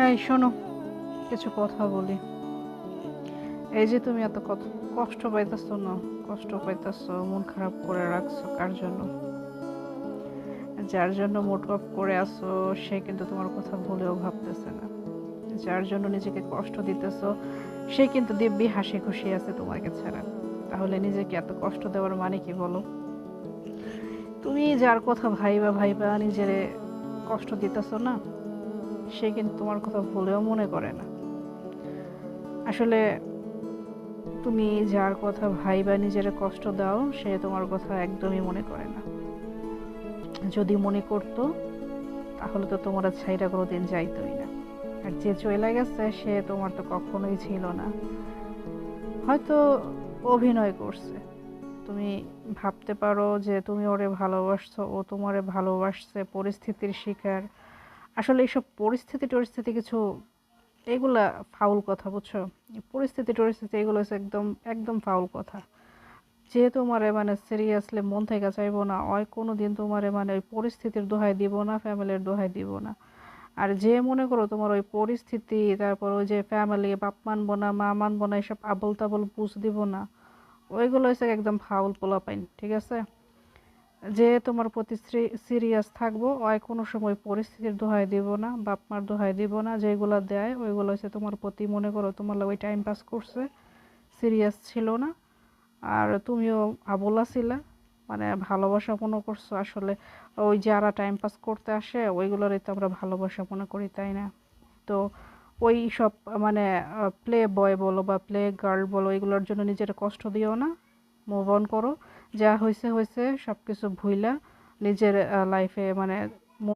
এই শোনো, কিছু কথা বলি। এই যে তুমি এত কষ্ট পাইতেছো না, কষ্ট পাইতেছো, মন খারাপ করে রাখছো কার জন্য? যার জন্য মুড অফ করে আসো সে কিন্তু তোমার কথা ভুলেও ভাবতেছে না। যার জন্য নিজেকে কষ্ট দিতেছো সে কিন্তু দিব্যি হাসি খুশি আছে তোমাকে ছাড়া। তাহলে নিজেকে এত কষ্ট দেওয়ার মানে কি বলো? তুমি যার কথা ভাইবা ভাইবা নিজেরে কষ্ট দিতেছো না, সে কিন্তু তোমার কথা ভুলেও মনে করে না। আসলে তুমি যার কথা ভাইবা নিজেরে কষ্ট দাও সে তোমার কথা একদমই মনে করে না। যদি মনে করতো তাহলে তো তোমরা ছাইরা কোনোদিন যাইতোই না। আর যে চইলা গেছে সে তোমার তো কখনোই ছিল না, হয়তো অভিনয় করছে। তুমি ভাবতে পারো যে তুমি ওরে ভালোবাসছো, ও তোমারে ভালোবাসছে, পরিস্থিতির শিকার। আসলে এইসব পরিস্থিতি টরিস্থিতি কিছু, এগুলা ফাউল কথা, বুঝছো? পরিস্থিতি টরিস্থিতি এগুলো হচ্ছে একদম একদম ফাউল কথা। যে তোমারে মানে সিরিয়াসলি মন থেকে চাইবো না, ওই কোনো দিন তোমারে মানে ওই পরিস্থিতির দোহাই দিব না, ফ্যামিলির দোহাই দিব না। আর যে মনে করো তোমার ওই পরিস্থিতি, তারপর ওই যে ফ্যামিলি, বাপ মানবো না, মা মানবো না, এসব আবল তাবল বুঝ দিব না, ওইগুলো হচ্ছে একদম ফাউল পোলাপাইন, ঠিক আছে? যে তোমার প্রতি সিরিয়াস থাকবো, ওই কোনো সময় পরিস্থিতির দোহাই দিব না, বাপ মার দোহাই দিব না। যেগুলো দেয় ওইগুলো হচ্ছে তোমার প্রতি মনে করো তোমার ওই টাইম পাস করছে, সিরিয়াস ছিল না। আর তুমিও আবোলা ছিলা, মানে ভালোবাসা মনে করছো। আসলে ওই যারা টাইম পাস করতে আসে ওইগুলোরই তো আমরা ভালোবাসা মনে করি, তাই না? তো ওই সব মানে প্লে বয় বলো বা প্লে গার্ল বলো, এগুলোর জন্য নিজের কষ্ট দিও না। মুভ অন করো, যা হয়েছে হয়েছে, সব কিছু ভুইলা নিজের লাইফে মানে